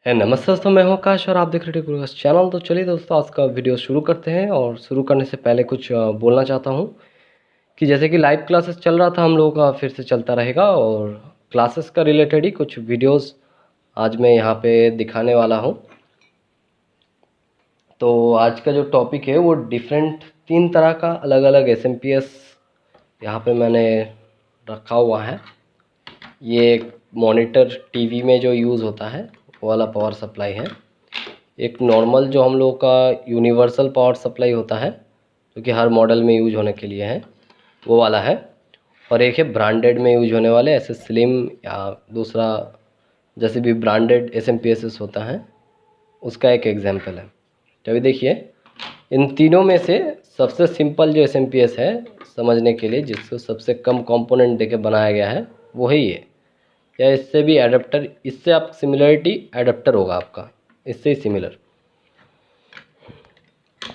है नमस्ते दोस्तों, मैं हूं आकाश और आप देख रहे हैं गुरु चैनल। तो चलिए दोस्तों, आज का वीडियो शुरू करते हैं। और शुरू करने से पहले कुछ बोलना चाहता हूं कि जैसे कि लाइव क्लासेस चल रहा था हम लोगों का, फिर से चलता रहेगा। और क्लासेस का रिलेटेड ही कुछ वीडियोस आज मैं यहाँ पे दिखाने वाला हूं। तो आज का जो टॉपिक है वो डिफरेंट 3 तरह का अलग अलग SMPS यहाँ पे मैंने रखा हुआ है। ये एक मॉनिटर टीवी में जो यूज़ होता है वो वाला पावर सप्लाई है। एक नॉर्मल जो हम लोग का यूनिवर्सल पावर सप्लाई होता है, जो कि हर मॉडल में यूज होने के लिए है, वो वाला है। और एक है ब्रांडेड में यूज होने वाले, ऐसे स्लिम या दूसरा जैसे भी ब्रांडेड SMPS होता है, उसका एक एग्जांपल है। तो अभी देखिए, इन तीनों में से सबसे सिंपल जो SMPS है समझने के लिए, जिसको सबसे कम कंपोनेंट देके बनाया गया है, वो है ये। या इससे भी एडाप्टर, इससे आप सिमिलरिटी एडाप्टर होगा आपका, इससे ही सिमिलर।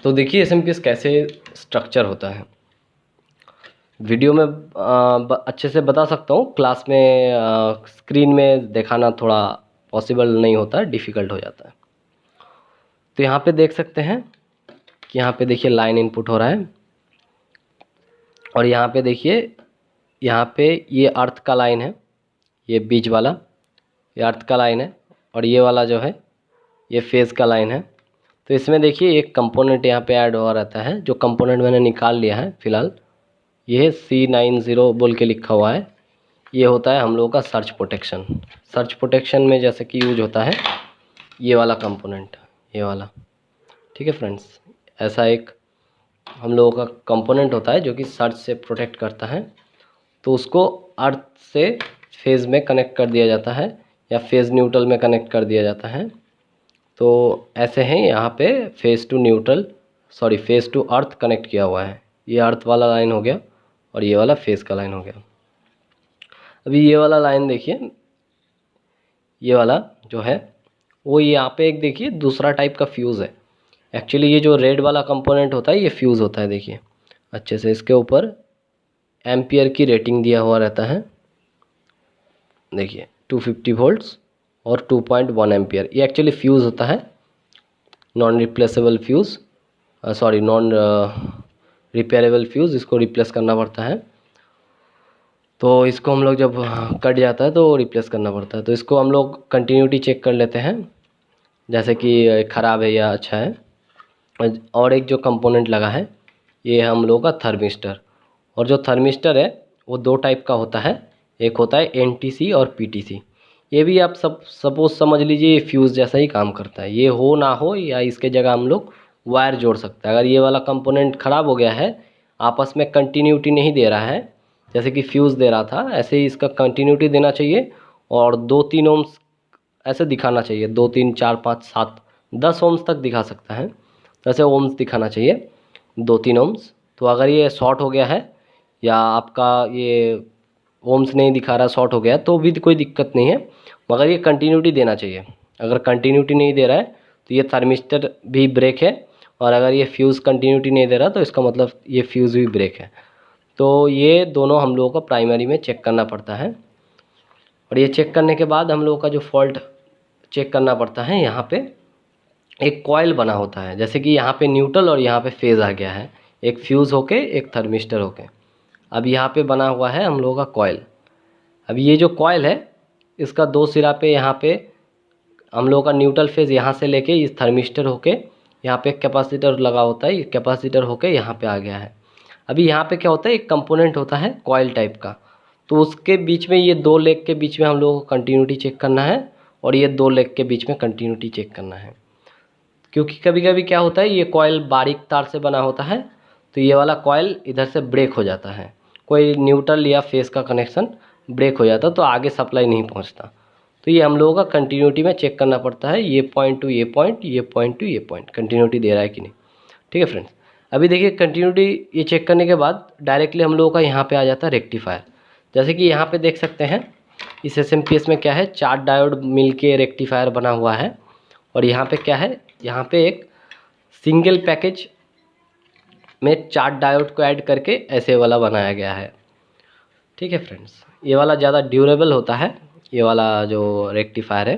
तो देखिए SMPS कैसे स्ट्रक्चर होता है। वीडियो में अच्छे से बता सकता हूँ, क्लास में स्क्रीन में दिखाना थोड़ा पॉसिबल नहीं होता है, डिफ़िकल्ट हो जाता है। तो यहाँ पे देख सकते हैं कि यहाँ पे देखिए लाइन इनपुट हो रहा है। और यहाँ पे देखिए, यहाँ पे ये अर्थ का लाइन है, ये बीच वाला ये अर्थ का लाइन है। और ये वाला जो है ये फेज़ का लाइन है। तो इसमें देखिए एक कंपोनेंट यहाँ पे ऐड हुआ रहता है, जो कंपोनेंट मैंने निकाल लिया है फ़िलहाल। ये C90 बोल के लिखा हुआ है। ये होता है हम लोगों का सर्च प्रोटेक्शन। सर्च प्रोटेक्शन में जैसे कि यूज होता है ये वाला कंपोनेंट, ये वाला। ठीक है फ्रेंड्स, ऐसा एक हम लोगों का कंपोनेंट होता है जो कि सर्च से प्रोटेक्ट करता है। तो उसको अर्थ से फेज़ में कनेक्ट कर दिया जाता है, या फेज़ न्यूट्रल में कनेक्ट कर दिया जाता है। तो ऐसे हैं यहाँ पे phase two neutral, sorry phase two earth connect किया हुआ है। ये अर्थ वाला लाइन हो गया और ये वाला फेज़ का लाइन हो गया। अभी ये वाला लाइन देखिए, ये वाला जो है वो यहाँ पे एक देखिए दूसरा टाइप का फ्यूज़ है। एक्चुअली ये जो रेड वाला कंपोनेंट होता है ये फ्यूज़ होता है। देखिए अच्छे से, इसके ऊपर एम्पियर की रेटिंग दिया हुआ रहता है। देखिए 250 वोल्ट्स और 2.1 एम्पियर। ये एक्चुअली फ्यूज़ होता है, non replaceable fuse, sorry non repairable fuse. इसको रिप्लेस करना पड़ता है। तो इसको हम लोग जब कट जाता है तो रिप्लेस करना पड़ता है। तो इसको हम लोग कंटिन्यूटी चेक कर लेते हैं, जैसे कि ख़राब है या अच्छा है। और एक जो कंपोनेंट लगा है ये है हम लोगों का थर्मिस्टर। और जो थर्मिस्टर है वो 2 टाइप का होता है। एक होता है NTC और PTC। ये भी आप सपोज समझ लीजिए ये फ्यूज़ जैसा ही काम करता है। ये हो ना हो, या इसके जगह हम लोग वायर जोड़ सकते हैं। अगर ये वाला कंपोनेंट ख़राब हो गया है, आपस में कंटिन्यूटी नहीं दे रहा है, जैसे कि फ्यूज़ दे रहा था, ऐसे ही इसका कंटिन्यूटी देना चाहिए। और 2-3 ओम्स ऐसे दिखाना चाहिए, 2 3 4 5 7 10 ओम्स तक दिखा सकता है। तो ऐसे ओम्स दिखाना चाहिए, 2-3 ओम्स। तो अगर ये शॉर्ट हो गया है या आपका ये ओम्स नहीं दिखा रहा, शॉर्ट हो गया, तो भी कोई दिक्कत नहीं है, मगर ये कंटिन्यूटी देना चाहिए। अगर कंटिन्यूटी नहीं दे रहा है तो ये थर्मिस्टर भी ब्रेक है। और अगर ये फ्यूज़ कंटिन्यूटी नहीं दे रहा तो इसका मतलब ये फ्यूज़ भी ब्रेक है। तो ये दोनों हम लोगों को प्राइमरी में चेक करना पड़ता है। और ये चेक करने के बाद हम लोगों का जो फॉल्ट चेक करना पड़ता है, यहाँ पे एक कॉइल बना होता है। जैसे कि यहाँ पे न्यूट्रल और यहाँ पे फेज़ आ गया है, एक फ्यूज़ होके एक थर्मिस्टर होके। अब यहाँ पे बना हुआ है हम लोगों का कॉइल। अब ये जो कॉइल है इसका 2 सिरा पे, यहाँ पे हम लोगों का न्यूट्रल फेज़ यहाँ से लेके इस थर्मिस्टर होके यहाँ पे कैपेसिटर लगा होता है, ये कैपेसिटर होके यहाँ पे आ गया है। अभी यहाँ पे क्या होता है, एक कंपोनेंट होता है कॉइल टाइप का। तो उसके बीच में, ये 2 लेग के बीच में हम लोगों को कंटिन्यूटी चेक करना है, और ये 2 लेग के बीच में कंटिन्यूटी चेक करना है। क्योंकि कभी कभी क्या होता है, ये कॉइल बारीक तार से बना होता है, तो ये वाला कॉइल इधर से ब्रेक हो जाता है। कोई न्यूट्रल या फेस का कनेक्शन ब्रेक हो जाता तो आगे सप्लाई नहीं पहुंचता। तो ये हम लोगों का कंटिन्यूटी में चेक करना पड़ता है, ये पॉइंट टू ये पॉइंट, ये पॉइंट टू ये पॉइंट कंटिन्यूटी दे रहा है कि नहीं। ठीक है फ्रेंड्स, अभी देखिए कंटिन्यूटी ये चेक करने के बाद डायरेक्टली हम लोगों का यहाँ पे आ जाता है रेक्टिफायर। जैसे कि यहाँ पे देख सकते हैं इस SMPS में क्या है, 4 डायोड मिल के रेक्टिफायर बना हुआ है। और यहाँ पे क्या है, यहाँ पे एक सिंगल पैकेज में 4 डायोड को ऐड करके ऐसे वाला बनाया गया है। ठीक है फ्रेंड्स, ये वाला ज़्यादा ड्यूरेबल होता है, ये वाला जो रेक्टिफायर है।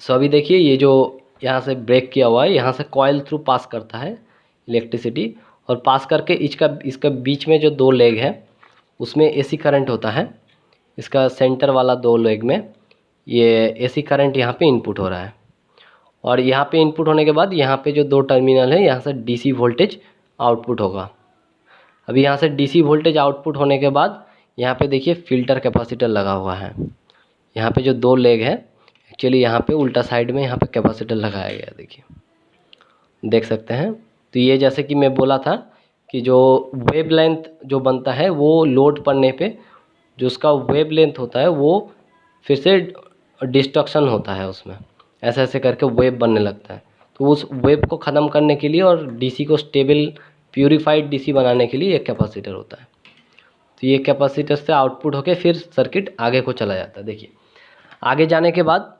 सो अभी देखिए ये जो यहाँ से ब्रेक किया हुआ है, यहाँ से कॉइल थ्रू पास करता है इलेक्ट्रिसिटी, और पास करके इसका बीच में जो दो लेग है उसमें एसी करंट होता है। इसका सेंटर वाला दो लेग में ये एसी करंट यहाँ पे इनपुट हो रहा है, और यहाँ पे इनपुट होने के बाद यहाँ पे जो दो टर्मिनल है यहाँ से डीसी वोल्टेज आउटपुट होगा। अभी यहाँ से डीसी वोल्टेज आउटपुट होने के बाद यहाँ पे देखिए फ़िल्टर कैपेसिटर लगा हुआ है। यहाँ पे जो दो लेग है एक्चुअली यहाँ पे उल्टा साइड में यहाँ पे कैपेसिटर लगाया गया, देखिए देख सकते हैं। तो ये जैसे कि मैं बोला था कि जो वेवलेंथ जो बनता है वो लोड पड़ने पे जो उसका वेवलेंथ होता है वो फिर से डिस्ट्रक्शन होता है, उसमें ऐसे ऐसे करके वेव बनने लगता है। तो उस वेव को ख़त्म करने के लिए और डीसी को स्टेबल प्यूरिफाइड डीसी बनाने के लिए एक कैपेसिटर होता है। तो ये कैपेसिटर से आउटपुट होके फिर सर्किट आगे को चला जाता है। देखिए आगे जाने के बाद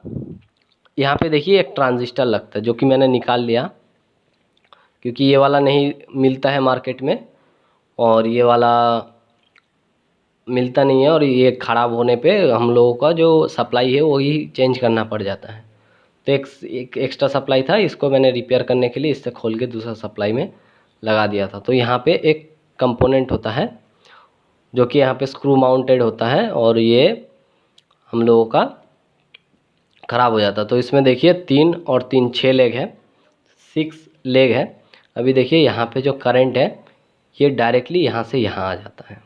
यहाँ पे देखिए एक ट्रांजिस्टर लगता है जो कि मैंने निकाल लिया, क्योंकि ये वाला नहीं मिलता है मार्केट में और ये वाला मिलता नहीं है, और ये ख़राब होने पे हम लोगों का जो सप्लाई है वही चेंज करना पड़ जाता है। तो एक एक्स्ट्रा सप्लाई था, इसको मैंने रिपेयर करने के लिए इससे खोल के दूसरा सप्लाई में लगा दिया था। तो यहाँ पे एक कंपोनेंट होता है जो कि यहाँ पे स्क्रू माउंटेड होता है और ये हम लोगों का ख़राब हो जाता है। तो इसमें देखिए 3 और 3 6 लेग है, 6 लेग है। अभी देखिए यहाँ पे जो करंट है ये डायरेक्टली यहाँ से यहाँ आ जाता है,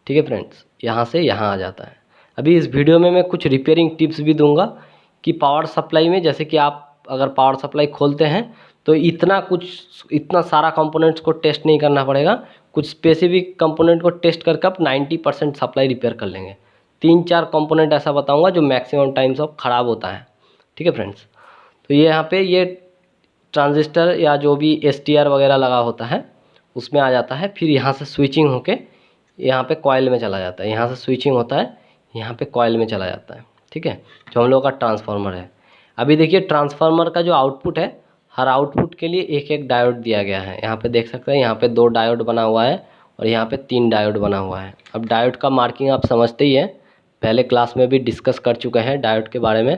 ठीक है फ्रेंड्स, यहाँ से यहाँ आ जाता है। अभी इस वीडियो में मैं कुछ रिपेयरिंग टिप्स भी दूंगा कि पावर सप्लाई में, जैसे कि आप अगर पावर सप्लाई खोलते हैं तो इतना सारा कंपोनेंट्स को टेस्ट नहीं करना पड़ेगा। कुछ स्पेसिफिक कंपोनेंट को टेस्ट करके आप 90% सप्लाई रिपेयर कर लेंगे। 3-4 कंपोनेंट ऐसा बताऊंगा जो मैक्सिमम टाइम्स ऑफ ख़राब होता है, ठीक है फ्रेंड्स। तो ये यहाँ पे ये ट्रांजिस्टर या जो भी STR वगैरह लगा होता है उसमें आ जाता है, फिर यहाँ से स्विचिंग होके यहाँ पे कॉइल में चला जाता है, यहाँ से स्विचिंग होता है यहाँ पे कॉइल में चला जाता है, ठीक है, जो हम लोगों का ट्रांसफार्मर है। अभी देखिए ट्रांसफार्मर का जो आउटपुट है, हर आउटपुट के लिए एक एक डायोड दिया गया है। यहाँ पे देख सकते हैं, यहाँ पे 2 डायोड बना हुआ है और यहाँ पे 3 डायोड बना हुआ है। अब डायोड का मार्किंग आप समझते ही हैं, पहले क्लास में भी डिस्कस कर चुके हैं डायोड के बारे में।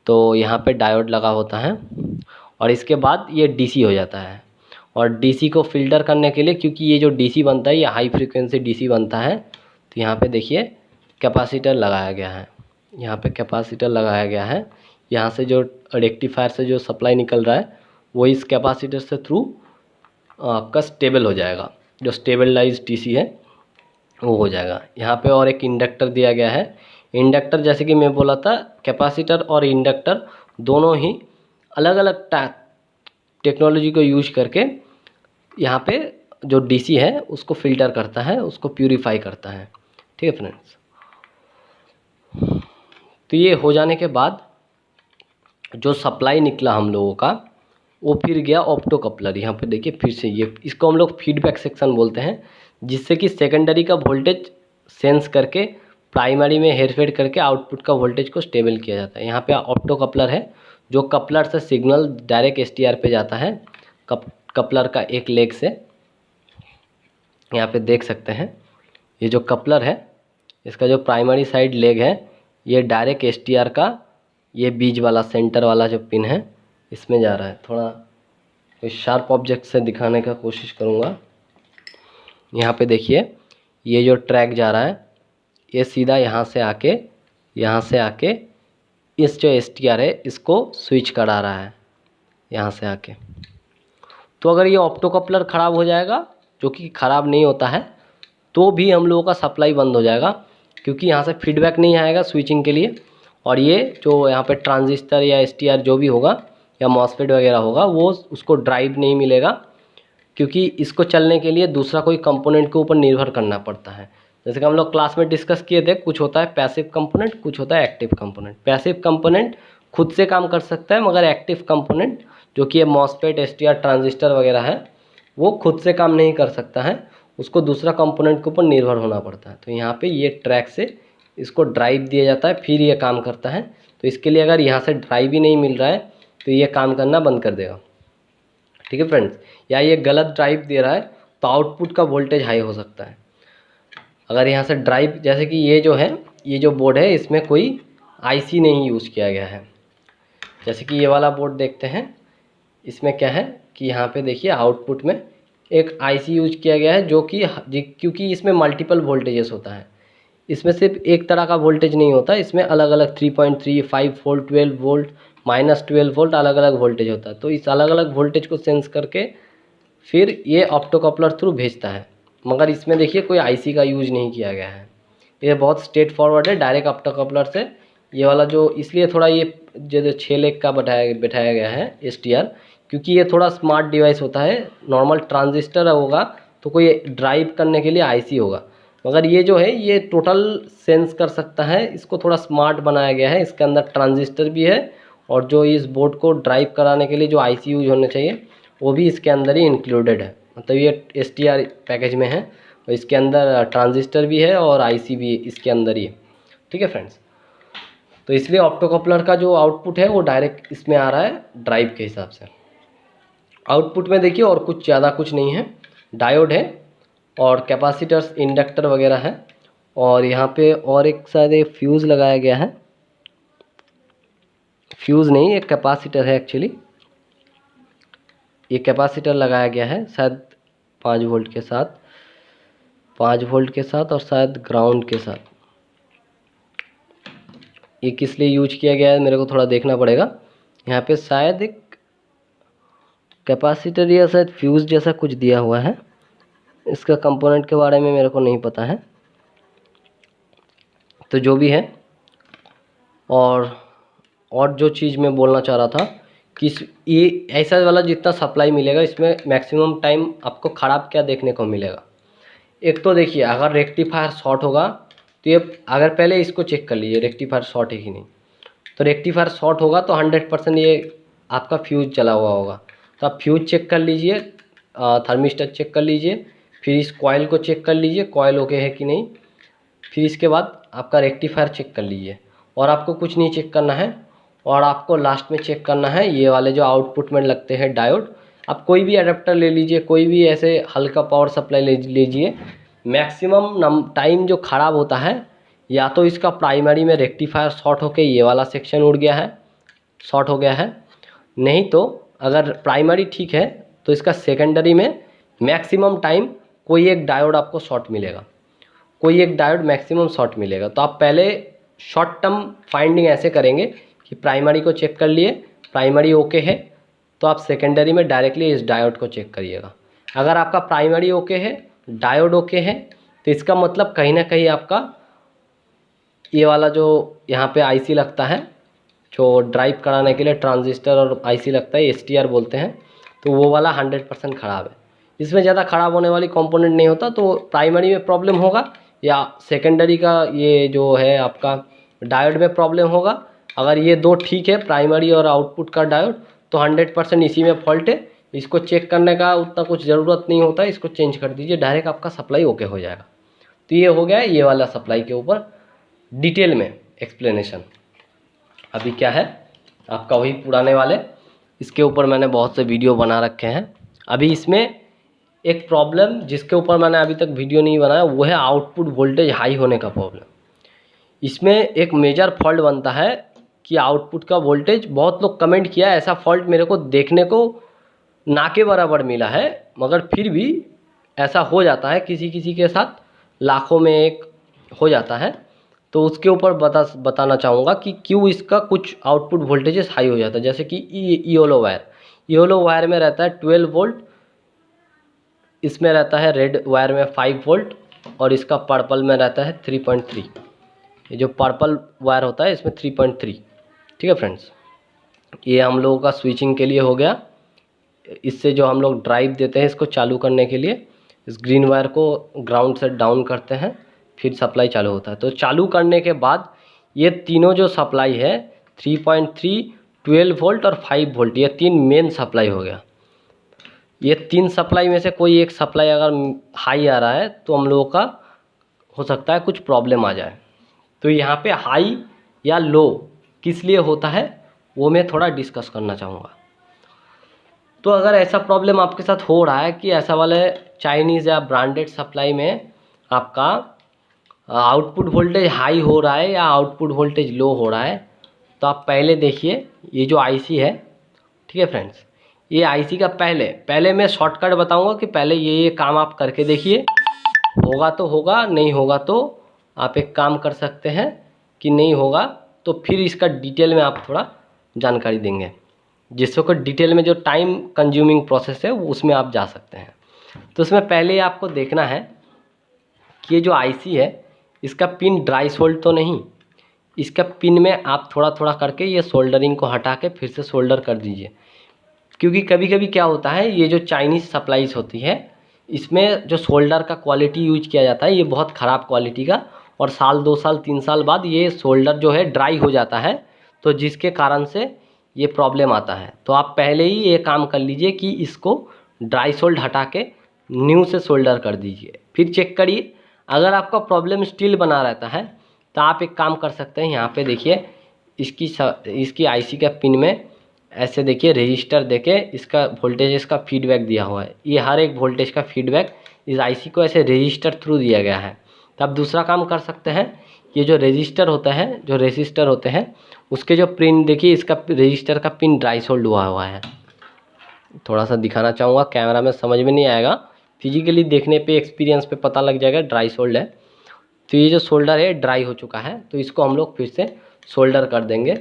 तो यहाँ पे डायोड लगा होता है और इसके बाद ये डीसी हो जाता है, और डीसी को फ़िल्टर करने के लिए, क्योंकि ये जो डीसी बनता है ये हाई फ्रीक्वेंसी डीसी बनता है, तो यहाँ पे देखिए कैपेसिटर लगाया गया है। यहाँ पे कैपेसिटर लगाया गया है, यहाँ से जो रेक्टिफायर से जो सप्लाई निकल रहा है वो इस कैपेसिटर से थ्रू आपका स्टेबल हो जाएगा, जो स्टेबलाइज्ड डीसी है वो हो जाएगा। यहाँ पे और एक इंडक्टर दिया गया है। इंडक्टर जैसे कि मैं बोला था, कैपेसिटर और इंडक्टर दोनों ही अलग अलग टेक्नोलॉजी को यूज करके यहाँ पे जो डीसी है उसको फ़िल्टर करता है, उसको प्यूरीफाई करता है, ठीक है फ्रेंड्स। तो ये हो जाने के बाद जो सप्लाई निकला हम लोगों का वो फिर गया ऑप्टो कपलर। यहाँ पे देखिए फिर से ये, इसको हम लोग फीडबैक सेक्शन बोलते हैं, जिससे कि सेकेंडरी का वोल्टेज सेंस करके प्राइमरी में हेरफेर करके आउटपुट का वोल्टेज को स्टेबल किया जाता है। यहाँ पे ऑप्टो कपलर है, जो कपलर से सिग्नल डायरेक्ट STR पे जाता है, कपलर का एक लेग से। यहाँ पे देख सकते हैं ये जो कपलर है इसका जो प्राइमरी साइड लेग है ये डायरेक्ट STR का ये बीच वाला सेंटर वाला जो पिन है इसमें जा रहा है। थोड़ा कोई शार्प ऑब्जेक्ट से दिखाने का कोशिश करूँगा। यहाँ पे देखिए ये जो ट्रैक जा रहा है ये सीधा यहाँ से आके इस जो STR है इसको स्विच करा रहा है यहाँ से आके। तो अगर ये ऑप्टो कपलर ख़राब हो जाएगा, जो कि ख़राब नहीं होता है, तो भी हम लोगों का सप्लाई बंद हो जाएगा, क्योंकि यहाँ से फीडबैक नहीं आएगा स्विचिंग के लिए। और ये जो यहाँ पे ट्रांजिस्टर या STR जो भी होगा या मॉसफेट वगैरह होगा वो उसको ड्राइव नहीं मिलेगा, क्योंकि इसको चलने के लिए दूसरा कोई कंपोनेंट के ऊपर निर्भर करना पड़ता है। जैसे कि हम लोग क्लास में डिस्कस किए थे, कुछ होता है पैसिव कंपोनेंट, कुछ होता है एक्टिव कंपोनेंट। पैसिव कंपोनेंट खुद से काम कर सकता है, मगर एक्टिव कंपोनेंट जो कि ये मॉसफेट STR ट्रांजिस्टर वगैरह है वो खुद से काम नहीं कर सकता है, उसको दूसरा कंपोनेंट के ऊपर निर्भर होना पड़ता है। तो यहाँ पे ये ट्रैक से इसको ड्राइव दिया जाता है, फिर ये काम करता है। तो इसके लिए अगर यहाँ से ड्राइव ही नहीं मिल रहा है तो ये काम करना बंद कर देगा, ठीक है फ्रेंड्स। या ये गलत ड्राइव दे रहा है तो आउटपुट का वोल्टेज हाई हो सकता है। अगर यहाँ से ड्राइव, जैसे कि ये जो है, ये जो बोर्ड है इसमें कोई IC नहीं यूज़ किया गया है, जैसे कि ये वाला बोर्ड देखते हैं, इसमें क्या है कि यहाँ पे देखिए आउटपुट में एक आईसी यूज किया गया है, जो कि क्योंकि इसमें मल्टीपल वोल्टेजेस होता है, इसमें सिर्फ एक तरह का वोल्टेज नहीं होता, इसमें अलग अलग 3.3, 5 वोल्ट, 12 वोल्ट, -12 वोल्ट, अलग अलग वोल्टेज होता है। तो इस अलग अलग वोल्टेज को सेंस करके फिर ये ऑप्टोकपलर थ्रू भेजता है। मगर इसमें देखिए कोई आईसी का यूज नहीं किया गया है, ये बहुत स्ट्रेट फॉरवर्ड है, डायरेक्ट ऑप्टोकपलर से। ये वाला जो इसलिए थोड़ा ये जो 6 लेग का बैठाया गया है STR, क्योंकि ये थोड़ा स्मार्ट डिवाइस होता है। नॉर्मल ट्रांजिस्टर होगा तो कोई ड्राइव करने के लिए आईसी होगा, मगर ये जो है ये टोटल सेंस कर सकता है। इसको थोड़ा स्मार्ट बनाया गया है, इसके अंदर ट्रांजिस्टर भी है, और जो इस बोर्ड को ड्राइव कराने के लिए जो आईसी यूज होने चाहिए वो भी इसके अंदर ही इंक्लूडेड है। मतलब ये STR पैकेज में है, और इसके अंदर ट्रांजिस्टर भी है और आईसी भी इसके अंदर ही है। ठीक है फ्रेंड्स, तो इसलिए ऑप्टोकपलर का जो आउटपुट है वो डायरेक्ट इसमें आ रहा है ड्राइव के हिसाब से। आउटपुट में देखिए और कुछ ज़्यादा कुछ नहीं है, डायोड है और कैपेसिटर्स, इंडक्टर वगैरह है, और यहाँ पे और एक शायद एक फ्यूज़ लगाया गया है, फ्यूज़ नहीं एक कैपेसिटर है एक्चुअली, ये कैपेसिटर लगाया गया है शायद 5 वोल्ट के साथ, 5 वोल्ट के साथ और शायद ग्राउंड के साथ। ये किस लिए यूज किया गया है मेरे को थोड़ा देखना पड़ेगा। यहाँ पे शायद एक कैपेसिटर या शायद फ्यूज़ जैसा कुछ दिया हुआ है, इसका कंपोनेंट के बारे में मेरे को नहीं पता है, तो जो भी है। और जो चीज़ मैं बोलना चाह रहा था कि ये ऐसा वाला जितना सप्लाई मिलेगा इसमें मैक्सिमम टाइम आपको ख़राब क्या देखने को मिलेगा। एक तो देखिए अगर रेक्टिफायर शॉर्ट होगा तो ये अगर पहले इसको चेक कर लीजिए रेक्टिफायर शॉर्ट है कि नहीं। तो रेक्टिफायर शॉर्ट होगा तो 100% ये आपका फ्यूज़ चला हुआ होगा। तो आप फ्यूज़ चेक कर लीजिए, थर्मिस्टर चेक कर लीजिए, फिर इस कॉइल को चेक कर लीजिए कॉइल ओके है कि नहीं, फिर इसके बाद आपका रेक्टिफायर चेक कर लीजिए। और आपको कुछ नहीं चेक करना है, और आपको लास्ट में चेक करना है ये वाले जो आउटपुट में लगते हैं डायोड। आप कोई भी अडेप्टर ले लीजिए, कोई भी ऐसे हल्का पावर सप्लाई ले लीजिए। मैक्सिमम टाइम जो ख़राब होता है या तो इसका प्राइमरी में रेक्टिफायर शॉर्ट होके ये वाला सेक्शन उड़ गया है, शॉर्ट हो गया है, नहीं तो अगर प्राइमरी ठीक है तो इसका सेकेंडरी में मैक्सिमम टाइम कोई एक डायोड आपको शॉर्ट मिलेगा, कोई एक डायोड मैक्सिमम शॉर्ट मिलेगा। तो आप पहले शॉर्ट टर्म फाइंडिंग ऐसे करेंगे कि प्राइमरी को चेक कर लिए, प्राइमरी ओके है तो आप सेकेंडरी में डायरेक्टली इस डायोड को चेक करिएगा। अगर आपका प्राइमरी ओके है, डायोड ओके है, तो इसका मतलब कहीं ना कहीं आपका ये वाला जो यहाँ पे आईसी लगता है जो ड्राइव कराने के लिए ट्रांजिस्टर और आईसी लगता है, STR बोलते हैं, तो वो वाला 100% ख़राब है। इसमें ज़्यादा ख़राब होने वाली कंपोनेंट नहीं होता, तो प्राइमरी में प्रॉब्लम होगा या सेकेंडरी का ये जो है आपका डायोड में प्रॉब्लम होगा। अगर ये दो ठीक है प्राइमरी और आउटपुट का डायोड तो 100% इसी में फॉल्ट है। इसको चेक करने का उतना कुछ ज़रूरत नहीं होता है, इसको चेंज कर दीजिए, डायरेक्ट आपका सप्लाई ओके हो जाएगा। तो ये हो गया ये वाला सप्लाई के ऊपर डिटेल में एक्सप्लेनेशन। अभी क्या है आपका वही पुराने वाले, इसके ऊपर मैंने बहुत से वीडियो बना रखे हैं। अभी इसमें एक प्रॉब्लम जिसके ऊपर मैंने अभी तक वीडियो नहीं बनाया वो है आउटपुट वोल्टेज हाई होने का प्रॉब्लम। इसमें एक मेजर फॉल्ट बनता है कि आउटपुट का वोल्टेज, बहुत लोग कमेंट किया ऐसा फॉल्ट मेरे को देखने को ना के बराबर मिला है, मगर फिर भी ऐसा हो जाता है किसी किसी के साथ, लाखों में एक हो जाता है। तो उसके ऊपर बताना चाहूँगा कि क्यों इसका कुछ आउटपुट वोल्टेजेस हाई हो जाता है। जैसे कि ईओलो वायर में रहता है 12 वोल्ट, इसमें रहता है रेड वायर में 5 वोल्ट, और इसका पर्पल में रहता है 3.3। ये जो पर्पल वायर होता है इसमें 3.3। ठीक है फ्रेंड्स, ये हम लोगों का स्विचिंग के लिए हो गया। इससे जो हम लोग ड्राइव देते हैं इसको चालू करने के लिए, इस ग्रीन वायर को ग्राउंड से डाउन करते हैं, फिर सप्लाई चालू होता है। तो चालू करने के बाद ये तीनों जो सप्लाई है 3.3, 12 वोल्ट और 5 वोल्ट, ये 3 मेन सप्लाई हो गया। ये 3 सप्लाई में से कोई एक सप्लाई अगर हाई आ रहा है तो हम लोगों का हो सकता है कुछ प्रॉब्लम आ जाए। तो यहाँ पे हाई या लो किस लिए होता है वो मैं थोड़ा डिस्कस करना चाहूँगा। तो अगर ऐसा प्रॉब्लम आपके साथ हो रहा है कि ऐसा वाले चाइनीज़ या ब्रांडेड सप्लाई में आपका आउटपुट वोल्टेज हाई हो रहा है या आउटपुट वोल्टेज लो हो रहा है, तो आप पहले देखिए ये जो आईसी है, ठीक है फ्रेंड्स, ये आईसी का पहले मैं शॉर्टकट बताऊंगा कि पहले ये काम आप करके देखिए, होगा तो होगा, नहीं होगा तो आप एक काम कर सकते हैं कि नहीं होगा तो फिर इसका डिटेल में आप थोड़ा जानकारी देंगे, जिससे को डिटेल में जो टाइम कंज्यूमिंग प्रोसेस है उसमें आप जा सकते हैं। तो उसमें पहले आपको देखना है कि ये जो आईसी है इसका पिन ड्राई सोल्ड तो नहीं, इसका पिन में आप थोड़ा थोड़ा करके ये सोल्डरिंग को हटा के फिर से सोल्डर कर दीजिए। क्योंकि कभी कभी क्या होता है, ये जो चाइनीज़ सप्लाईज होती है इसमें जो सोल्डर का क्वालिटी यूज किया जाता है ये बहुत ख़राब क्वालिटी का, और साल 2 साल 3 साल बाद ये सोल्डर जो है ड्राई हो जाता है, तो जिसके कारण से ये प्रॉब्लम आता है। तो आप पहले ही ये काम कर लीजिए कि इसको ड्राई सोल्ड हटा के न्यू से सोल्डर कर दीजिए, फिर चेक करिए। अगर आपका प्रॉब्लम स्टिल बना रहता है तो आप एक काम कर सकते हैं, यहाँ पे देखिए इसकी आईसी का पिन में ऐसे देखिए रजिस्टर देके इसका वोल्टेज इसका फीडबैक दिया हुआ है, ये हर एक वोल्टेज का फीडबैक इस आईसी को ऐसे रजिस्टर थ्रू दिया गया है। तो आप दूसरा काम कर सकते हैं, ये जो रजिस्टर होता है, जो रेसिस्टर होते हैं उसके जो पिन देखिए, इसका रजिस्टर का पिन ड्राई सोल्ड हुआ है। थोड़ा सा दिखाना चाहूँगा, कैमरा में समझ में नहीं आएगा, फिजिकली देखने पे एक्सपीरियंस पे पता लग जाएगा ड्राई सोल्ड है। तो ये जो सोल्डर है ड्राई हो चुका है, तो इसको हम लोग फिर से सोल्डर कर देंगे,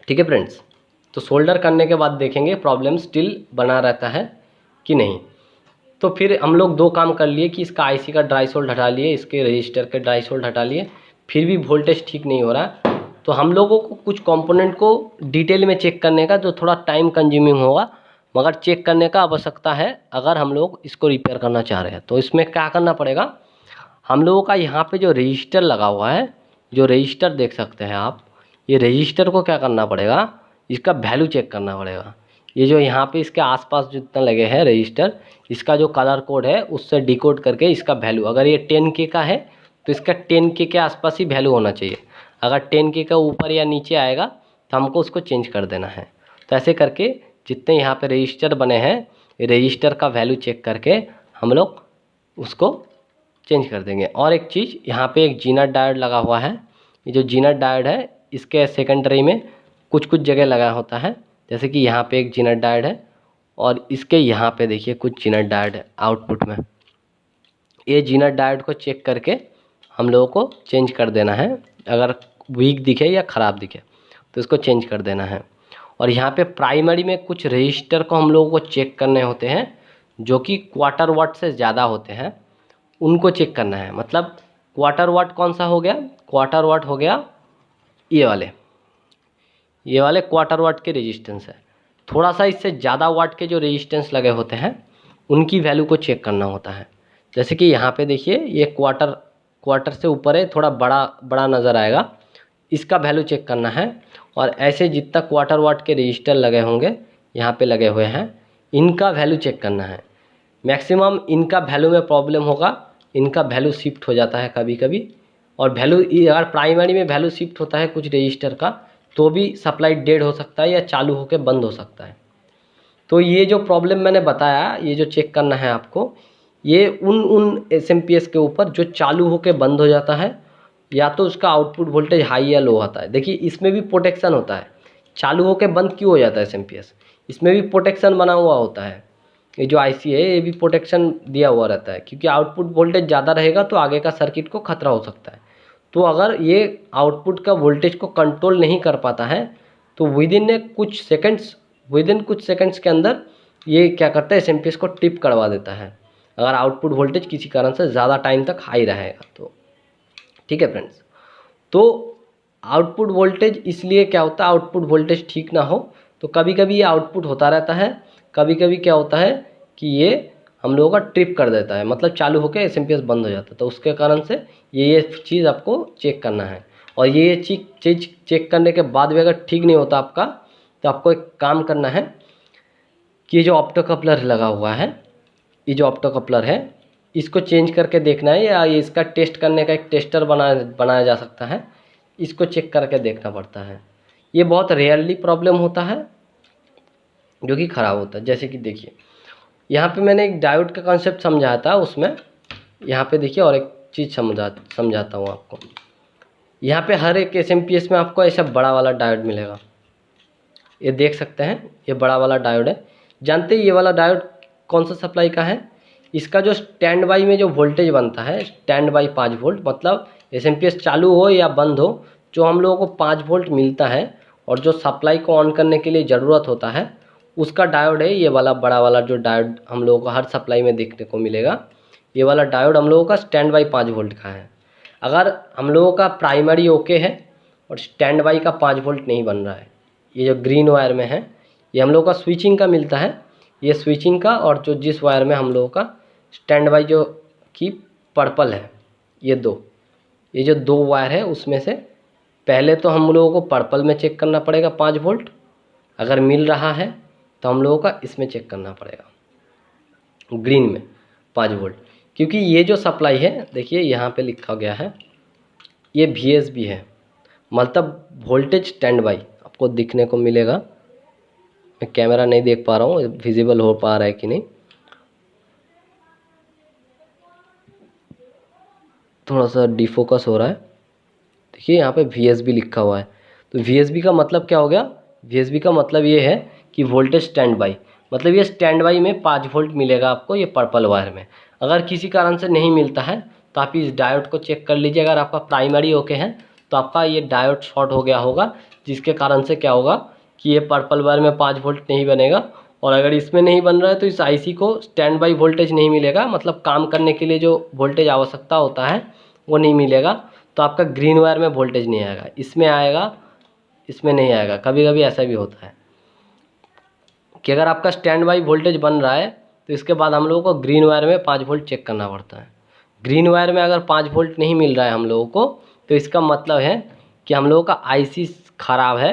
ठीक है फ्रेंड्स। तो सोल्डर करने के बाद देखेंगे प्रॉब्लम स्टिल बना रहता है कि नहीं। तो फिर हम लोग 2 काम कर लिए कि इसका आईसी का ड्राई सोल्ड हटा लिए, इसके रजिस्टर के ड्राई सोल्ड हटा लिए, फिर भी वोल्टेज ठीक नहीं हो रहा। तो हम लोगों को कुछ कंपोनेंट को डिटेल में चेक करने का जो थोड़ा टाइम कंज्यूमिंग होगा, मगर चेक करने का आवश्यकता है अगर हम लोग इसको रिपेयर करना चाह रहे हैं। तो इसमें क्या करना पड़ेगा, हम लोगों का यहाँ पे जो रजिस्टर लगा हुआ है, जो रजिस्टर देख सकते हैं आप, ये रजिस्टर को क्या करना पड़ेगा, इसका वैल्यू चेक करना पड़ेगा। ये जो यहाँ पे इसके आसपास जितना लगे हैं रजिस्टर, इसका जो कलर कोड है उससे डिकोड करके इसका वैल्यू, अगर ये 10K का है तो इसका 10K के आसपास ही वैल्यू होना चाहिए। अगर 10K का ऊपर या नीचे आएगा तो हमको उसको चेंज कर देना है। तो ऐसे करके जितने यहाँ पे रजिस्टर बने हैं, रजिस्टर का वैल्यू चेक करके हम लोग उसको चेंज कर देंगे। और एक चीज़, यहाँ पे एक जीनर डायोड लगा हुआ है, ये जो जीनर डायोड है इसके सेकेंडरी में कुछ जगह लगा होता है, जैसे कि यहाँ पे एक जीनर डायोड है और इसके यहाँ पे देखिए कुछ जीनर डायोड है आउटपुट में। ये जीनर डायोड को चेक करके हम लोगों को चेंज कर देना है, अगर वीक दिखे या ख़राब दिखे तो इसको चेंज कर देना है। और यहाँ पे प्राइमरी में कुछ रजिस्टर को हम लोगों को चेक करने होते हैं जो कि क्वार्टर वाट से ज़्यादा होते हैं, उनको चेक करना है। मतलब क्वार्टर वाट कौन सा हो गया, क्वार्टर वाट हो गया ये वाले क्वार्टर वाट के रेजिस्टेंस है। थोड़ा सा इससे ज़्यादा वाट के जो रेजिस्टेंस लगे होते हैं उनकी वैल्यू को चेक करना होता है। जैसे कि यहाँ पे देखिए ये क्वार्टर से ऊपर है, थोड़ा बड़ा नज़र आएगा, इसका वैल्यू चेक करना है। और ऐसे जितना क्वार्टर वाट के रजिस्टर लगे होंगे यहाँ पे लगे हुए हैं, इनका वैल्यू चेक करना है। मैक्सिमम इनका वैल्यू में प्रॉब्लम होगा, इनका वैल्यू शिफ्ट हो जाता है कभी कभी, और वैल्यू अगर प्राइमरी में वैल्यू शिफ्ट होता है कुछ रजिस्टर का तो भी सप्लाई डेड हो सकता है या चालू होकर बंद हो सकता है। तो ये जो प्रॉब्लम मैंने बताया, ये जो चेक करना है आपको, ये उन SMPS के ऊपर जो चालू होकर बंद हो जाता है या तो उसका आउटपुट वोल्टेज हाई या लो आता है। देखिए इसमें भी प्रोटेक्शन होता है, चालू होकर बंद क्यों हो जाता है SMPS, इसमें भी प्रोटेक्शन बना हुआ होता है। ये जो आईसी है ये भी प्रोटेक्शन दिया हुआ रहता है, क्योंकि आउटपुट वोल्टेज ज़्यादा रहेगा तो आगे का सर्किट को खतरा हो सकता है। तो अगर ये आउटपुट का वोल्टेज को कंट्रोल नहीं कर पाता है तो विदिन कुछ सेकंड्स के अंदर ये क्या करता है, SMPS को ट्रिप करवा देता है, अगर आउटपुट वोल्टेज किसी कारण से ज़्यादा टाइम तक हाई रहेगा तो। ठीक है फ्रेंड्स, तो आउटपुट वोल्टेज इसलिए क्या होता है, आउटपुट वोल्टेज ठीक ना हो तो कभी कभी ये आउटपुट होता रहता है, कभी कभी क्या होता है कि ये हम लोगों का ट्रिप कर देता है, मतलब चालू होकर SMPS बंद हो जाता है। तो उसके कारण से ये चीज़ आपको चेक करना है। और ये चीज़ चेक करने के बाद भी अगर ठीक नहीं होता आपका, तो आपको एक काम करना है कि ये जो ऑप्टोकपलर लगा हुआ है, ये जो ऑप्टोकपलर है इसको चेंज करके देखना है, या ये इसका टेस्ट करने का एक टेस्टर बनाया जा सकता है, इसको चेक करके देखना पड़ता है। ये बहुत रेयरली प्रॉब्लम होता है जो कि ख़राब होता है। जैसे कि देखिए यहाँ पे मैंने एक डायोड का कॉन्सेप्ट समझाया था, उसमें यहाँ पे देखिए और एक चीज़ समझाता हूँ आपको। यहाँ पे हर एक SMPS में आपको ऐसा बड़ा वाला डायोड मिलेगा, ये देख सकते हैं, ये बड़ा वाला डायोड है। जानते हैं ये वाला डायोड कौन सा सप्लाई का है? इसका जो स्टैंड बाई में जो वोल्टेज बनता है, स्टैंड बाई 5 वोल्ट, मतलब SMPS चालू हो या बंद हो, जो हम लोगों को 5 वोल्ट मिलता है और जो सप्लाई को ऑन करने के लिए ज़रूरत होता है, उसका डायोड है ये वाला बड़ा वाला जो डायोड हम लोगों को हर सप्लाई में देखने को मिलेगा। ये वाला डायोड हम लोगों का स्टैंड बाई 5 वोल्ट का है। अगर हम लोगों का प्राइमरी ओके है और स्टैंड बाई का 5 वोल्ट नहीं बन रहा है, ये जो ग्रीन वायर में है, ये हम लोगों का स्विचिंग का मिलता है, ये स्विचिंग का, और जो जिस वायर में हम लोगों का स्टैंड बाई जो कि पर्पल है, ये जो दो वायर है उसमें से पहले तो हम लोगों को पर्पल में चेक करना पड़ेगा 5 वोल्ट, अगर मिल रहा है तो हम लोगों का इसमें चेक करना पड़ेगा ग्रीन में 5 वोल्ट, क्योंकि ये जो सप्लाई है देखिए यहाँ पे लिखा गया है, ये VSB है, मतलब वोल्टेज स्टैंड बाई आपको दिखने को मिलेगा। मैं कैमरा नहीं देख पा रहा हूँ विजिबल हो पा रहा है कि नहीं, थोड़ा सा डिफोकस हो रहा है। देखिए यहाँ पे VSB लिखा हुआ है, तो VSB का मतलब क्या हो गया? VSB का मतलब ये है कि वोल्टेज स्टैंड बाई, मतलब ये स्टैंड बाई में 5 वोल्ट मिलेगा आपको ये पर्पल वायर में। अगर किसी कारण से नहीं मिलता है तो आप इस डायोड को चेक कर लीजिए। अगर आपका प्राइमरी ओके है तो आपका ये डायोड शॉर्ट हो गया होगा, जिसके कारण से क्या होगा कि ये पर्पल वायर में 5 वोल्ट नहीं बनेगा, और अगर इसमें नहीं बन रहा है तो इस IC को स्टैंड बाई वोल्टेज नहीं मिलेगा, मतलब काम करने के लिए जो वोल्टेज आवश्यकता होता है वो नहीं मिलेगा, तो आपका ग्रीन वायर में वोल्टेज नहीं आएगा, इसमें आएगा, इसमें नहीं आएगा। कभी कभी ऐसा भी होता है कि अगर आपका स्टैंड बाई वोल्टेज बन रहा है तो इसके बाद हम लोगों को ग्रीन वायर में 5 वोल्ट चेक करना पड़ता है। ग्रीन वायर में अगर 5 वोल्ट नहीं मिल रहा है हम लोगों को, तो इसका मतलब है कि हम लोगों का IC ख़राब है।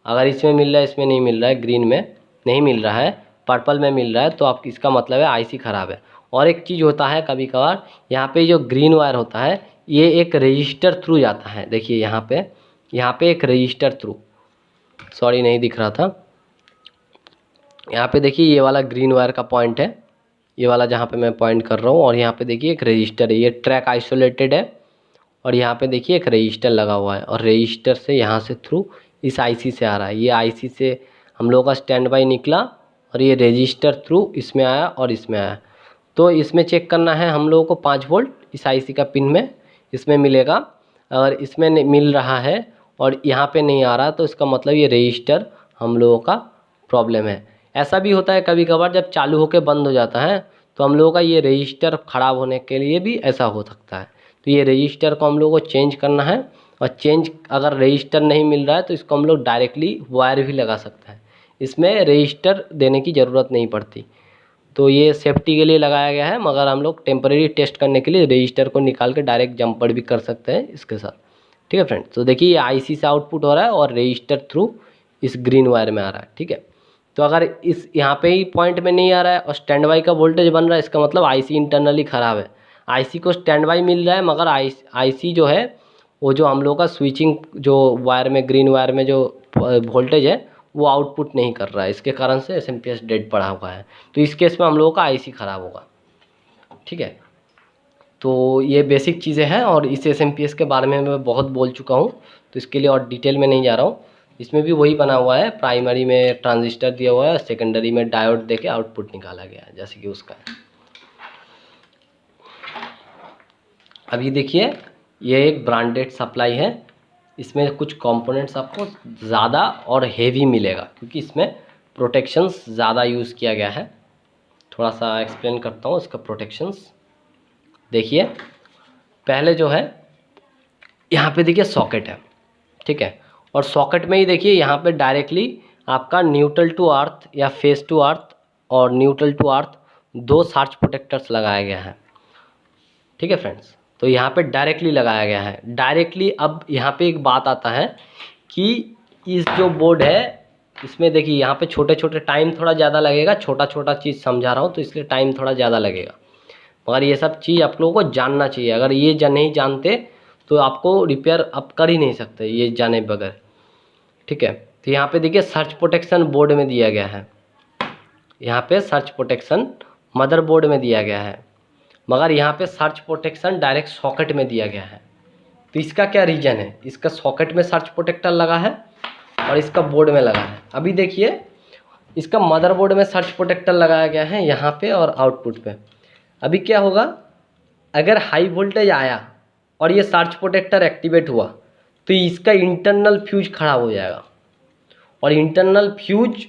अगर इसमें मिल रहा है, इसमें नहीं मिल रहा है, ग्रीन में नहीं मिल रहा है, पर्पल में मिल रहा है, तो आप इसका मतलब है IC ख़राब है। और एक चीज़ होता है कभी कभार, यहाँ पे जो ग्रीन वायर होता है ये एक रजिस्टर थ्रू जाता है। देखिए यहाँ पे एक रजिस्टर थ्रू, सॉरी नहीं दिख रहा था, यहाँ पे देखिए ये वाला ग्रीन वायर का पॉइंट है, ये वाला जहाँ पे मैं पॉइंट कर रहा हूँ, और यहाँ पे देखिए एक रजिस्टर है, ये ट्रैक आइसोलेटेड है, और यहाँ पे देखिए एक रजिस्टर लगा हुआ है, और रजिस्टर से यहाँ से थ्रू इस IC से आ रहा है। ये IC से हम लोगों का स्टैंड बाई निकला और ये रजिस्टर थ्रू इसमें आया और इसमें आया, तो इसमें चेक करना है हम लोगों को 5 वोल्ट इस IC का पिन में, इसमें मिलेगा। अगर इसमें नहीं मिल रहा है और यहाँ पे नहीं आ रहा तो इसका मतलब ये रजिस्टर हम लोगों का प्रॉब्लम है। ऐसा भी होता है कभी कभार जब चालू होकर बंद हो जाता है तो हम लोगों का ये रजिस्टर ख़राब होने के लिए भी ऐसा हो सकता है, तो ये रजिस्टर को हम लोगों को चेंज करना है। और चेंज अगर रजिस्टर नहीं मिल रहा है तो इसको हम लोग डायरेक्टली वायर भी लगा सकते हैं, इसमें रजिस्टर देने की ज़रूरत नहीं पड़ती, तो ये सेफ्टी के लिए लगाया गया है। मगर हम लोग टेम्परेरी टेस्ट करने के लिए रजिस्टर को निकाल के डायरेक्ट जंपर भी कर सकते हैं इसके साथ। ठीक है फ्रेंड्स, तो देखिए ये IC से आउटपुट हो रहा है और रजिस्टर थ्रू इस ग्रीन वायर में आ रहा है। ठीक है, तो अगर इस यहाँ पे ही पॉइंट में नहीं आ रहा है और स्टैंड बाई का वोल्टेज बन रहा है, इसका मतलब IC इंटरनली ख़राब है। IC को स्टैंड बाई मिल रहा है मगर IC जो है वो जो हम लोग का स्विचिंग जो वायर में ग्रीन वायर में जो वोल्टेज है वो आउटपुट नहीं कर रहा है, इसके कारण से SMPS डेड पड़ा हुआ है, तो इस केस में हम लोगों का IC ख़राब होगा। ठीक है, तो ये बेसिक चीज़ें हैं और इस SMPS के बारे में मैं बहुत बोल चुका हूँ, तो इसके लिए और डिटेल में नहीं जा रहा हूँ। इसमें भी वही बना हुआ है, प्राइमरी में ट्रांजिस्टर दिया हुआ है, सेकेंडरी में डायोड देके आउटपुट निकाला गया है जैसे कि उसका है। अभी देखिए ये एक ब्रांडेड सप्लाई है, इसमें कुछ कंपोनेंट्स आपको ज़्यादा और हेवी मिलेगा क्योंकि इसमें प्रोटेक्शंस ज़्यादा यूज़ किया गया है। थोड़ा सा एक्सप्लेन करता हूँ इसका प्रोटेक्शंस। देखिए पहले जो है यहाँ पे देखिए सॉकेट है, ठीक है, और सॉकेट में ही देखिए यहाँ पे डायरेक्टली आपका न्यूट्रल टू अर्थ या फेस टू अर्थ और न्यूट्रल टू अर्थ दो सर्ज प्रोटेक्टर्स लगाया गया है। ठीक है फ्रेंड्स, तो यहाँ पे डायरेक्टली लगाया गया है डायरेक्टली। अब यहाँ पे एक बात आता है कि इस जो बोर्ड है इसमें देखिए यहाँ पे छोटे छोटे टाइम थोड़ा ज़्यादा लगेगा, छोटा छोटा चीज़ समझा रहा हूँ तो इसलिए टाइम थोड़ा ज़्यादा लगेगा, मगर ये सब चीज़ आप लोगों को जानना चाहिए। अगर ये नहीं जानते तो आपको रिपेयर आप कर ही नहीं सकते ये जाने बगैर। ठीक है, तो यहाँ पे देखिए सर्च प्रोटेक्शन बोर्ड में दिया गया है, यहाँ पे सर्च प्रोटेक्शन मदरबोर्ड में दिया गया है, मगर यहाँ पे सर्च प्रोटेक्शन डायरेक्ट सॉकेट में दिया गया है। तो इसका क्या रीज़न है, इसका सॉकेट में सर्च प्रोटेक्टर लगा है और इसका बोर्ड में लगा है। अभी देखिए इसका मदरबोर्ड में सर्च प्रोटेक्टर लगाया गया है यहाँ पे और आउटपुट पे। अभी क्या होगा, अगर हाई वोल्टेज आया और ये सर्च प्रोटेक्टर एक्टिवेट हुआ तो इसका इंटरनल फ्यूज खराब हो जाएगा, और इंटरनल फ्यूज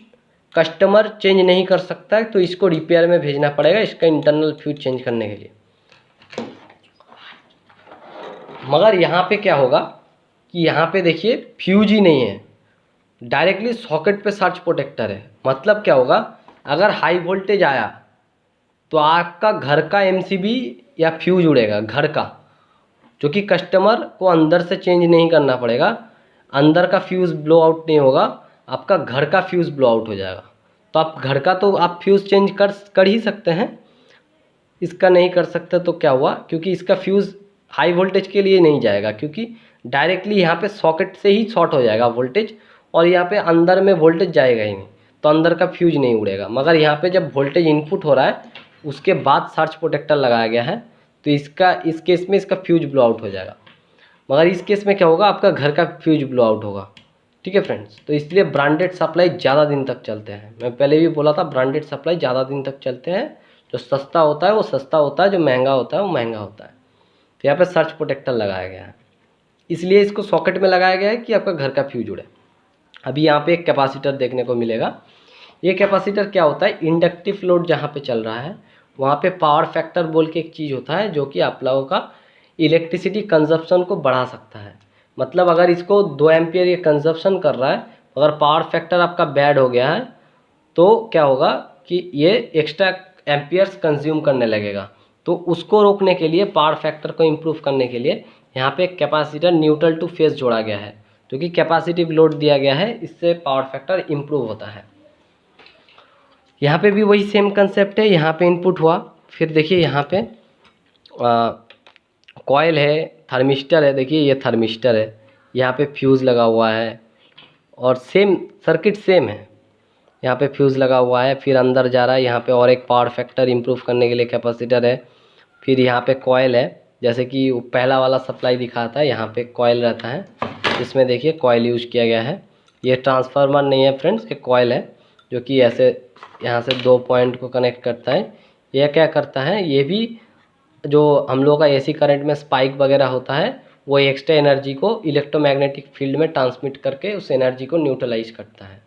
कस्टमर चेंज नहीं कर सकता है, तो इसको रिपेयर में भेजना पड़ेगा इसका इंटरनल फ्यूज चेंज करने के लिए। मगर यहाँ पे क्या होगा कि यहाँ पे देखिए फ्यूज ही नहीं है, डायरेक्टली सॉकेट पे सर्च प्रोटेक्टर है। मतलब क्या होगा, अगर हाई वोल्टेज आया तो आपका घर का एमसीबी या फ्यूज उड़ेगा, घर का, जो कि कस्टमर को अंदर से चेंज नहीं करना पड़ेगा, अंदर का फ्यूज़ ब्लो आउट नहीं होगा, आपका घर का फ्यूज़ ब्लो आउट हो जाएगा। तो आप घर का तो आप फ्यूज़ चेंज कर ही सकते हैं, इसका नहीं कर सकते। तो क्या हुआ, क्योंकि इसका फ्यूज़ हाई वोल्टेज के लिए नहीं जाएगा, क्योंकि डायरेक्टली यहाँ पे सॉकेट से ही शॉर्ट हो जाएगा वोल्टेज, और यहाँ पे अंदर में वोल्टेज जाएगा ही नहीं, तो अंदर का फ्यूज नहीं उड़ेगा। मगर यहाँ पे जब वोल्टेज इनपुट हो रहा है उसके बाद सर्च प्रोटेक्टर लगाया गया है, तो इस केस में इसका फ्यूज ब्लो आउट हो जाएगा। मगर इस केस में क्या होगा, आपका घर का फ्यूज ब्लो आउट होगा। ठीक है फ्रेंड्स, तो इसलिए ब्रांडेड सप्लाई ज़्यादा दिन तक चलते हैं। मैं पहले भी बोला था ब्रांडेड सप्लाई ज़्यादा दिन तक चलते हैं। जो सस्ता होता है वो सस्ता होता है, जो महंगा होता है वो महंगा होता है। तो यहाँ पे सर्च प्रोटेक्टर लगाया गया है, इसलिए इसको सॉकेट में लगाया गया है कि आपका घर का फ्यूज उड़े। अभी यहाँ पे एक कैपेसिटर देखने को मिलेगा। ये कैपेसिटर क्या होता है, इंडक्टिव लोड जहाँ पे चल रहा है वहाँ पे पावर फैक्टर बोल के एक चीज़ होता है, जो कि आप लोगों का इलेक्ट्रिसिटी कंजप्शन को बढ़ा सकता है। मतलब अगर इसको 2 एम्पियर ये कंजप्शन कर रहा है, अगर पावर फैक्टर आपका बैड हो गया है तो क्या होगा कि ये एक्स्ट्रा एम्पियर्स कंज्यूम करने लगेगा। तो उसको रोकने के लिए, पावर फैक्टर को इम्प्रूव करने के लिए यहाँ पे एक कैपेसिटर न्यूट्रल टू फेज जोड़ा गया है, जो कि कैपेसिटिव लोड दिया गया है, इससे पावर फैक्टर इम्प्रूव होता है। यहाँ पे भी वही सेम कंसेप्ट है। यहाँ पे इनपुट हुआ, फिर देखिए यहाँ पे कॉयल है, थर्मिस्टर है। देखिए ये थर्मिस्टर है, यहाँ पे फ्यूज़ लगा हुआ है और सेम सर्किट सेम है। यहाँ पे फ्यूज़ लगा हुआ है, फिर अंदर जा रहा है। यहाँ पे और एक पावर फैक्टर इम्प्रूव करने के लिए कैपेसिटर है। फिर यहाँ पे कॉयल है, जैसे कि पहला वाला सप्लाई दिखा था, यहाँ पे कॉयल रहता है, इसमें देखिए कॉयल यूज किया गया है। ये ट्रांसफार्मर नहीं है फ्रेंड्स, ये कॉयल है, जो कि ऐसे यहाँ से 2 पॉइंट को कनेक्ट करता है। यह क्या करता है, ये भी जो हम लोग का एसी करंट में स्पाइक वगैरह होता है, वो एक्स्ट्रा एनर्जी को इलेक्ट्रोमैग्नेटिक फील्ड में ट्रांसमिट करके उस एनर्जी को न्यूट्रलाइज करता है।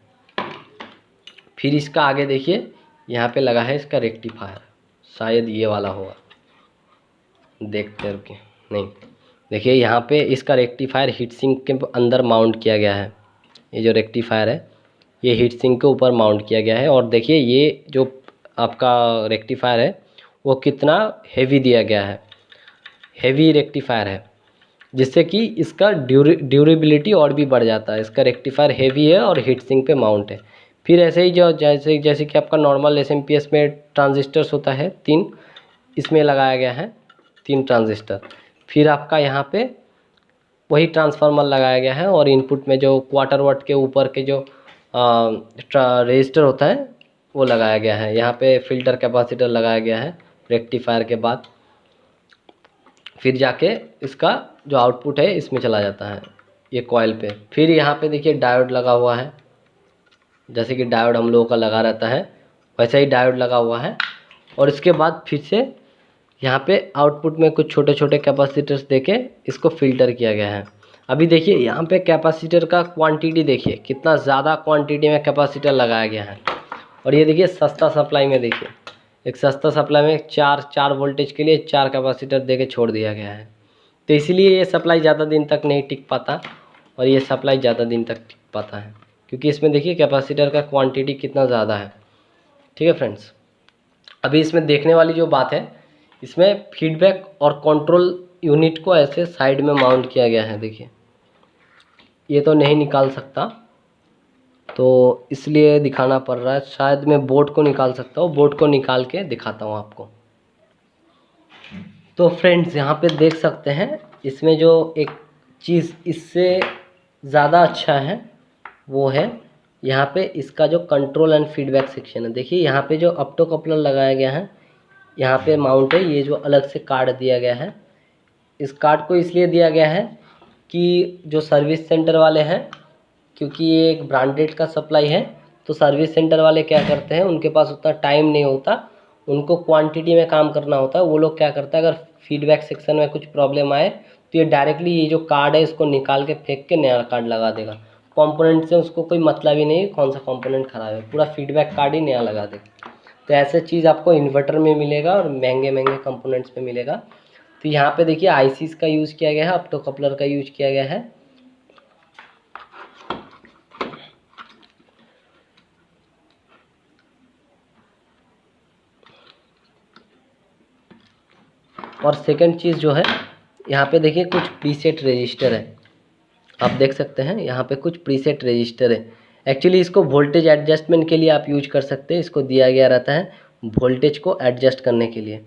फिर इसका आगे देखिए यहाँ पे लगा है इसका रेक्टिफायर, शायद ये वाला होगा, देखते रुके, नहीं, देखिए यहाँ पे इसका रेक्टिफायर हीट सिंक के अंदर माउंट किया गया है। ये जो रेक्टिफायर है ये हीट सिंक के ऊपर माउंट किया गया है। और देखिए ये जो आपका रेक्टिफायर है वो कितना हेवी दिया गया है, हेवी रेक्टिफायर है, जिससे कि इसका ड्यूरेबिलिटी और भी बढ़ जाता है। इसका रेक्टिफायर हेवी है और हीट सिंक पे माउंट है। फिर ऐसे ही जो जैसे कि आपका नॉर्मल एसएमपीएस में ट्रांजिस्टर्स होता है 3, इसमें लगाया गया है 3 ट्रांजिस्टर। फिर आपका यहाँ पे वही ट्रांसफार्मर लगाया गया है, और इनपुट में जो क्वार्टर वाट के ऊपर के जो रेजिस्टर होता है वो लगाया गया है। यहाँ पे फिल्टर कैपेसिटर लगाया गया है रेक्टिफायर के बाद। फिर जाके इसका जो आउटपुट है इसमें चला जाता है, ये कॉइल पे। फिर यहाँ पे देखिए डायोड लगा हुआ है, जैसे कि डायोड हम लोगों का लगा रहता है वैसे ही डायोड लगा हुआ है। और इसके बाद फिर से यहाँ पे आउटपुट में कुछ छोटे छोटे कैपेसिटर्स देके इसको फिल्टर किया गया है। अभी देखिए यहाँ पे कैपेसिटर का क्वांटिटी देखिए कितना ज़्यादा क्वांटिटी में कैपेसिटर लगाया गया है। और ये देखिए सस्ता सप्लाई में, देखिए एक सस्ता सप्लाई में 4 वोल्टेज के लिए 4 कैपेसिटर देके छोड़ दिया गया है। तो इसीलिए ये सप्लाई ज़्यादा दिन तक नहीं टिक पाता, और ये सप्लाई ज़्यादा दिन तक टिक पाता है, क्योंकि इसमें देखिए कैपेसिटर का क्वांटिटी कितना ज़्यादा है। ठीक है फ्रेंड्स, अभी इसमें देखने वाली जो बात है, इसमें फीडबैक और कंट्रोल यूनिट को ऐसे साइड में माउंट किया गया है। देखिए ये तो नहीं निकाल सकता, तो इसलिए दिखाना पड़ रहा है। शायद मैं बोर्ड को निकाल सकता हूँ, बोर्ड को निकाल के दिखाता हूँ आपको। तो फ्रेंड्स यहाँ पे देख सकते हैं, इसमें जो एक चीज़ इससे ज़्यादा अच्छा है वो है यहाँ पे इसका जो कंट्रोल एंड फीडबैक सेक्शन है। देखिए यहाँ पे जो ऑप्टो कपलर लगाया गया है, यहाँ पे माउंट है, ये जो अलग से कार्ड दिया गया है। इस कार्ड को इसलिए दिया गया है कि जो सर्विस सेंटर वाले हैं, क्योंकि ये एक ब्रांडेड का सप्लाई है, तो सर्विस सेंटर वाले क्या करते हैं, उनके पास उतना टाइम नहीं होता, उनको क्वांटिटी में काम करना होता है। वो लोग क्या करता है, अगर फीडबैक सेक्शन में कुछ प्रॉब्लम आए तो ये डायरेक्टली ये जो कार्ड है इसको निकाल के फेंक के नया कार्ड लगा देगा। कंपोनेंट से उसको कोई मतलब ही नहीं कौन सा कंपोनेंट खराब है, पूरा फीडबैक कार्ड ही नया लगा देगा। तो ऐसे चीज़ आपको इन्वर्टर में मिलेगा और महंगे महंगे कंपोनेंट्स में मिलेगा। तो यहाँ पे देखिए आईसीज का यूज़ किया गया है, ऑप्टो कपलर का यूज किया गया है। और सेकंड चीज़ जो है, यहाँ पे देखिए कुछ प्रीसेट रजिस्टर है, आप देख सकते हैं यहाँ पे कुछ प्रीसेट रजिस्टर है। एक्चुअली इसको वोल्टेज एडजस्टमेंट के लिए आप यूज कर सकते हैं, इसको दिया गया रहता है वोल्टेज को एडजस्ट करने के लिए।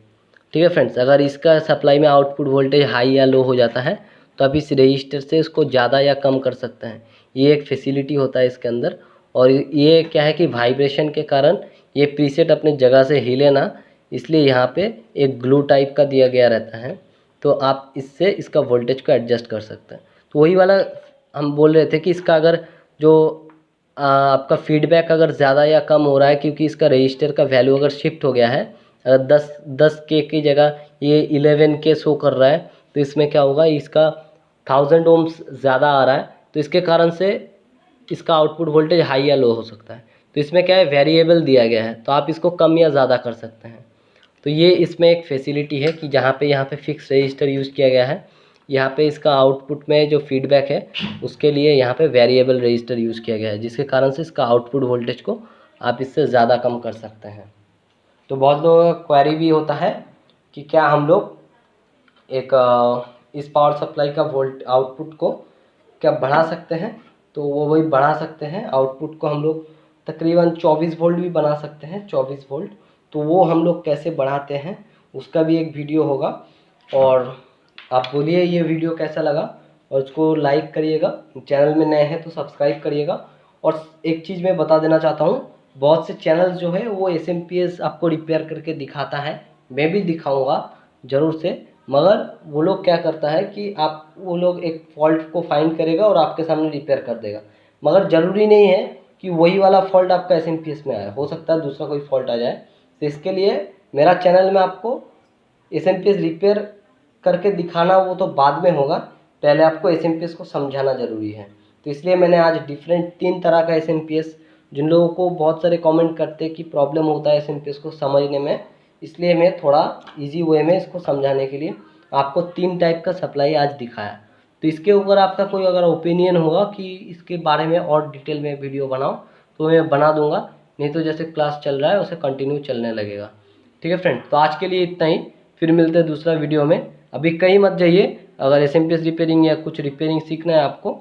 ठीक है फ्रेंड्स, अगर इसका सप्लाई में आउटपुट वोल्टेज हाई या लो हो जाता है तो आप इस रजिस्टर से इसको ज़्यादा या कम कर सकते हैं। ये एक फैसिलिटी होता है इसके अंदर। और ये क्या है कि वाइब्रेशन के कारण ये प्रीसेट अपने जगह से हिले ना, इसलिए यहाँ पे एक ग्लू टाइप का दिया गया रहता है, तो आप इससे इसका वोल्टेज को एडजस्ट कर सकते हैं। तो वही वाला हम बोल रहे थे कि इसका अगर जो आपका फीडबैक अगर ज़्यादा या कम हो रहा है, क्योंकि इसका रजिस्टर का वैल्यू अगर शिफ्ट हो गया है, अगर 10 के की जगह ये 11 के शो कर रहा है, तो इसमें क्या होगा, इसका 1000 ओम्स ज़्यादा आ रहा है, तो इसके कारण से इसका आउटपुट वोल्टेज हाई या लो हो सकता है। तो इसमें क्या है, वेरिएबल दिया गया है, तो आप इसको कम या ज़्यादा कर सकते हैं। तो ये इसमें एक फैसिलिटी है कि जहाँ पे फिक्स रजिस्टर यूज़ किया गया है, यहाँ पे इसका आउटपुट में जो फीडबैक है उसके लिए यहाँ पे वेरिएबल रजिस्टर यूज़ किया गया है, जिसके कारण से इसका आउटपुट वोल्टेज को आप इससे ज़्यादा कम कर सकते हैं। तो बहुत लोगों का क्वेरी भी होता है कि क्या हम लोग एक इस पावर सप्लाई का आउटपुट को क्या बढ़ा सकते हैं। तो वो वही बढ़ा सकते हैं, आउटपुट को हम लोग तकरीबन 24 वोल्ट भी बना सकते हैं, 24 वोल्ट। तो वो हम लोग कैसे बढ़ाते हैं उसका भी एक वीडियो होगा। और आप बोलिए ये वीडियो कैसा लगा, और उसको लाइक करिएगा, चैनल में नए हैं तो सब्सक्राइब करिएगा। और एक चीज़ मैं बता देना चाहता हूँ, बहुत से चैनल जो है वो SMPS आपको रिपेयर करके दिखाता है, मैं भी दिखाऊंगा ज़रूर से, मगर वो लोग क्या करता है कि वो लोग एक फॉल्ट को फाइंड करेगा और आपके सामने रिपेयर कर देगा, मगर ज़रूरी नहीं है कि वही वाला फॉल्ट आपका SMPS में आए, हो सकता है दूसरा कोई फॉल्ट आ जाए। तो इसके लिए मेरा चैनल में आपको SMPS रिपेयर करके दिखाना वो तो बाद में होगा, पहले आपको SMPS को समझाना ज़रूरी है। तो इसलिए मैंने आज डिफरेंट 3 तरह का SMPS, जिन लोगों को बहुत सारे कमेंट करते हैं कि प्रॉब्लम होता है SMPS को समझने में, इसलिए मैं थोड़ा इजी वे में इसको समझाने के लिए आपको 3 टाइप का सप्लाई आज दिखाया। तो इसके ऊपर आपका कोई अगर ओपिनियन होगा कि इसके बारे में और डिटेल में वीडियो बनाओ तो मैं बना दूंगा, नहीं तो जैसे क्लास चल रहा है उसे कंटिन्यू चलने लगेगा। ठीक है फ्रेंड, तो आज के लिए इतना ही, फिर मिलते हैं दूसरा वीडियो में। अभी कहीं मत जाइए, अगर SMPS रिपेयरिंग या कुछ रिपेयरिंग सीखना है आपको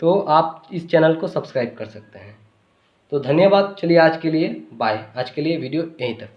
तो आप इस चैनल को सब्सक्राइब कर सकते हैं। तो धन्यवाद, चलिए आज के लिए बाय, आज के लिए वीडियो यहीं तक।